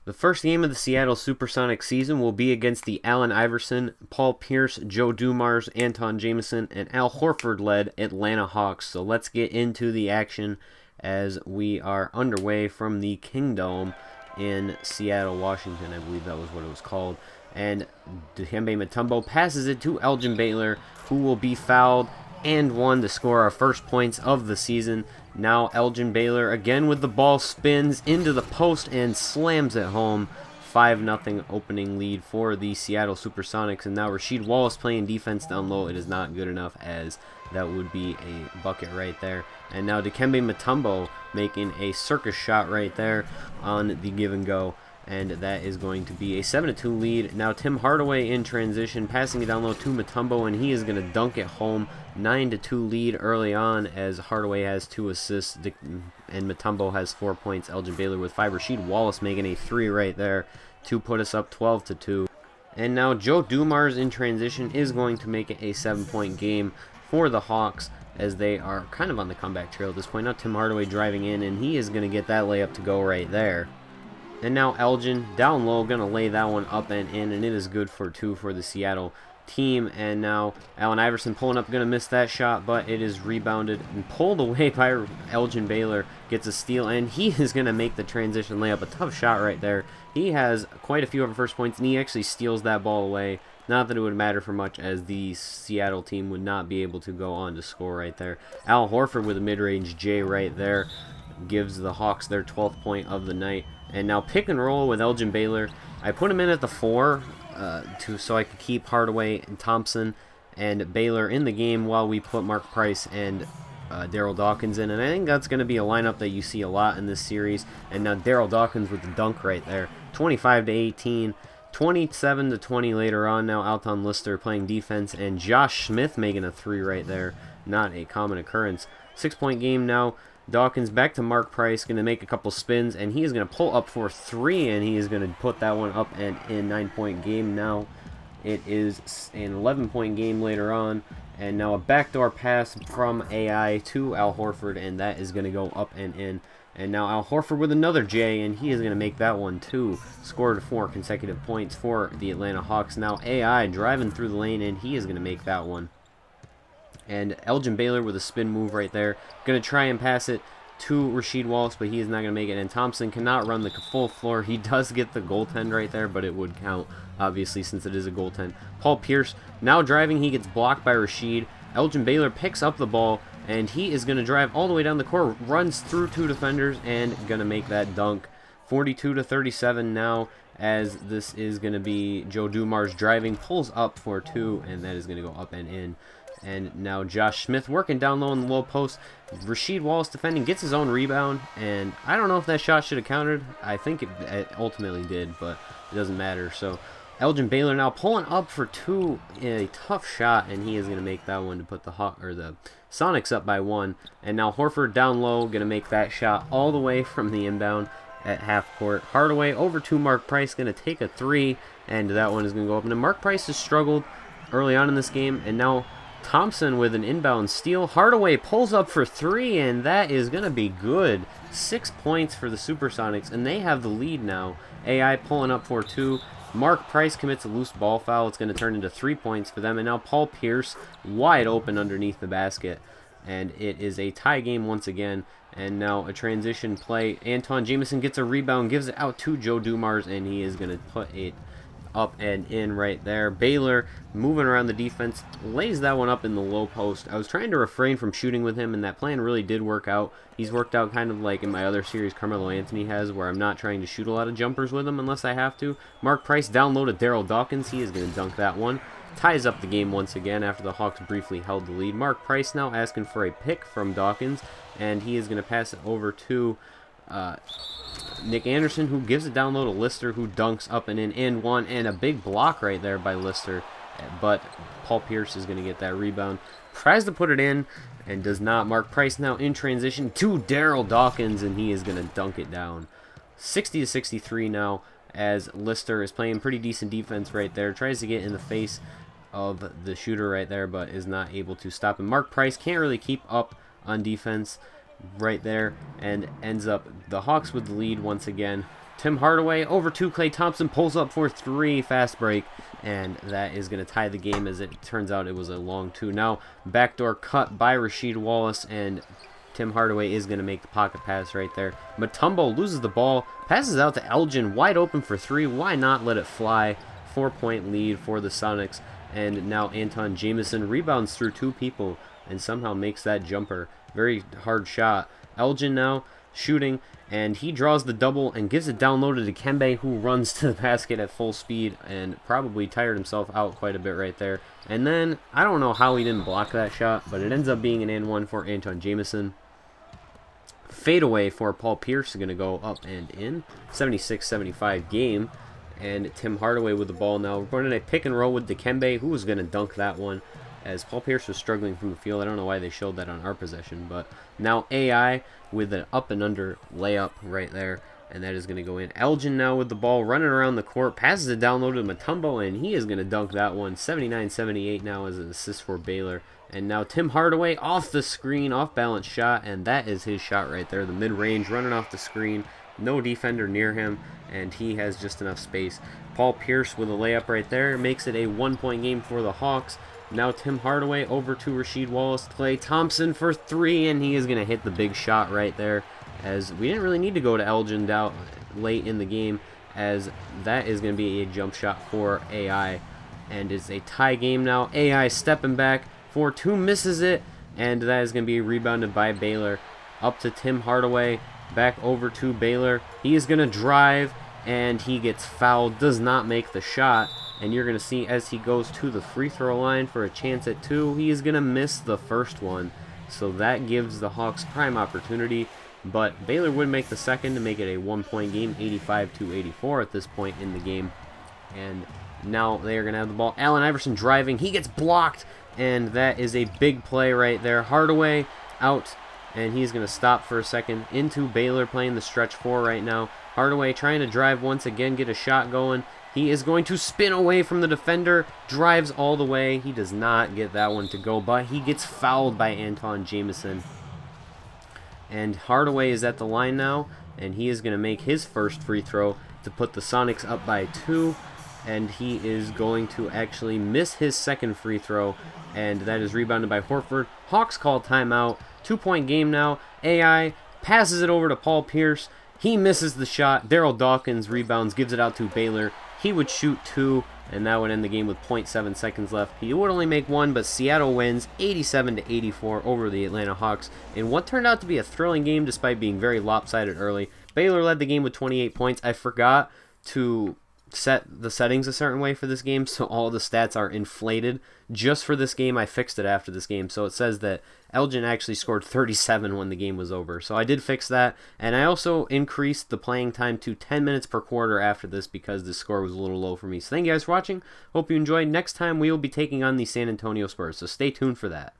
The first game of the Seattle Supersonics season will be against the Allen Iverson, Paul Pierce, Joe Dumars, Anton Jameson, and Al Horford-led Atlanta Hawks. So let's get into the action as we are underway from the Kingdome in Seattle, Washington. I believe that was what it was called. And Dikembe Mutombo passes it to Elgin Baylor, who will be fouled and one to score our first points of the season. Now Elgin Baylor again with the ball, spins into the post and slams it home. 5-0 opening lead for the Seattle Supersonics. And now Rasheed Wallace playing defense down low. It is not good enough, as that would be a bucket right there. And now Dikembe Mutombo making a circus shot right there on the give and go. And that is going to be a 7-2 lead. Now Tim Hardaway in transition, passing it down low to Mutombo, and he is going to dunk it home. 9-2 lead early on, as Hardaway has 2 assists and Mutombo has 4 points. Elgin Baylor with 5. Rasheed Wallace making a 3 right there to put us up 12-2. And now Joe Dumars in transition is going to make it a 7-point game for the Hawks, as they are kind of on the comeback trail at this point. Now Tim Hardaway driving in, and he is going to get that layup to go right there. And now Elgin down low, going to lay that one up and in, and it is good for 2 for the Seattle team. And now Allen Iverson pulling up, going to miss that shot, but it is rebounded and pulled away by Elgin Baylor. Gets a steal, and he is going to make the transition layup. A tough shot right there. He has quite a few of our first points, and he actually steals that ball away. Not that it would matter for much, as the Seattle team would not be able to go on to score right there. Al Horford with a mid-range J right there gives the Hawks their 12th point of the night. And now pick and roll with Elgin Baylor. I put him in at the 4 so I could keep Hardaway and Thompson and Baylor in the game while we put Mark Price and Daryl Dawkins in. And I think that's going to be a lineup that you see a lot in this series. And now Daryl Dawkins with the dunk right there. 25-18. 27-20 later on. Now Alton Lister playing defense. And Josh Smith making a 3 right there. Not a common occurrence. 6-point game now. Dawkins back to Mark Price, going to make a couple spins, and he is going to pull up for 3, and he is going to put that one up and in. 9-point game now. It is an 11-point game later on, and now a backdoor pass from AI to Al Horford, and that is going to go up and in. And now Al Horford with another J, and he is going to make that one too. Scored 4 consecutive points for the Atlanta Hawks. Now AI driving through the lane, and he is going to make that one. And Elgin Baylor with a spin move right there. Going to try and pass it to Rasheed Wallace, but he is not going to make it. And Thompson cannot run the full floor. He does get the goaltend right there, but it would count, obviously, since it is a goaltend. Paul Pierce now driving. He gets blocked by Rasheed. Elgin Baylor picks up the ball, and he is going to drive all the way down the court. Runs through 2 defenders and going to make that dunk. 42-37 now, as this is going to be Joe Dumars driving. Pulls up for 2, and that is going to go up and in. And now Josh Smith working down low in the low post. Rasheed Wallace defending, gets his own rebound. And I don't know if that shot should have counted. I think it ultimately did, but it doesn't matter. So Elgin Baylor now pulling up for 2 in a tough shot. And he is going to make that one to put the Sonics up by 1. And now Horford down low, going to make that shot all the way from the inbound at half court. Hardaway over to Mark Price, going to take a 3. And that one is going to go up. And Mark Price has struggled early on in this game. And now Thompson with an inbound steal. Hardaway pulls up for 3, and that is going to be good. 6 points for the Supersonics, and they have the lead now. AI pulling up for 2. Mark Price commits a loose ball foul. It's going to turn into 3 points for them. And now Paul Pierce wide open underneath the basket. And it is a tie game once again. And now a transition play. Anton Jameson gets a rebound, gives it out to Joe Dumars, and he is going to put it up and in right there. Baylor moving around the defense, lays that one up in the low post. I was trying to refrain from shooting with him, and that plan really did work out. He's worked out kind of like in my other series Carmelo Anthony has, where I'm not trying to shoot a lot of jumpers with him unless I have to. Mark Price down low to Daryl Dawkins. He is going to dunk that one. Ties up the game once again after the Hawks briefly held the lead. Mark Price now asking for a pick from Dawkins, and he is going to pass it over to Nick Anderson, who gives it down low to Lister, who dunks up and in and one, and a big block right there by Lister. But Paul Pierce is going to get that rebound. Tries to put it in and does not. Mark Price now in transition to Daryl Dawkins, and he is going to dunk it down. 60-63 now, as Lister is playing pretty decent defense right there. Tries to get in the face of the shooter right there, but is not able to stop him. Mark Price can't really keep up on defense right there, and ends up the Hawks with the lead once again. Tim Hardaway over to Klay Thompson, pulls up for 3, fast break, and that is going to tie the game, as it turns out it was a long 2. Now, backdoor cut by Rasheed Wallace, and Tim Hardaway is going to make the pocket pass right there. Mutombo loses the ball, passes out to Elgin, wide open for 3. Why not let it fly? 4-point lead for the Sonics, and now Antawn Jamison rebounds through 2 people and somehow makes that jumper. Very hard shot. Elgin now shooting, and he draws the double and gives it down low to Dikembe, who runs to the basket at full speed and probably tired himself out quite a bit right there. And then, I don't know how he didn't block that shot, but it ends up being an and 1 for Antawn Jamison. Fadeaway for Paul Pierce is going to go up and in. 76-75 game. And Tim Hardaway with the ball now. We're running a pick and roll with Dikembe, who was going to dunk that one, as Paul Pierce was struggling from the field. I don't know why they showed that on our possession, but now AI with an up and under layup right there, and that is going to go in. Elgin now with the ball, running around the court, passes it down low to Mutombo, and he is going to dunk that one. 79-78 now as an assist for Baylor. And now Tim Hardaway off the screen, off balance shot, and that is his shot right there. The mid-range running off the screen. No defender near him, and he has just enough space. Paul Pierce with a layup right there makes it a 1-point game for the Hawks. Now Tim Hardaway over to Rasheed Wallace. Klay Thompson for 3, and he is going to hit the big shot right there, as we didn't really need to go to Elgin down late in the game, as that is going to be a jump shot for AI. And it's a tie game now. AI stepping back for 2, misses it, and that is going to be rebounded by Baylor. Up to Tim Hardaway. Back over to Baylor. He is going to drive, and he gets fouled. Does not make the shot. And you're going to see as he goes to the free throw line for a chance at 2, he is going to miss the first one. So that gives the Hawks prime opportunity. But Baylor would make the second to make it a 1-point game, 85-84 at this point in the game. And now they are going to have the ball. Allen Iverson driving. He gets blocked, and that is a big play right there. Hardaway out. And he's going to stop for a second. Into Baylor playing the stretch 4 right now. Hardaway trying to drive once again, get a shot going. He is going to spin away from the defender. Drives all the way. He does not get that one to go, but he gets fouled by Antawn Jamison. And Hardaway is at the line now, and he is going to make his first free throw to put the Sonics up by 2. And he is going to actually miss his second free throw, and that is rebounded by Horford. Hawks call timeout. 2-point game now. AI passes it over to Paul Pierce. He misses the shot. Daryl Dawkins rebounds, gives it out to Baylor. He would shoot 2, and that would end the game with 0.7 seconds left. He would only make 1, but Seattle wins 87-84 over the Atlanta Hawks in what turned out to be a thrilling game despite being very lopsided early. Baylor led the game with 28 points. I forgot to set the settings a certain way for this game, so all the stats are inflated. Just for this game, I fixed it after this game, so it says that Elgin actually scored 37 when the game was over. So I did fix that, and I also increased the playing time to 10 minutes per quarter after this because the score was a little low for me. So thank you guys for watching. Hope you enjoyed. Next time we will be taking on the San Antonio Spurs, so stay tuned for that.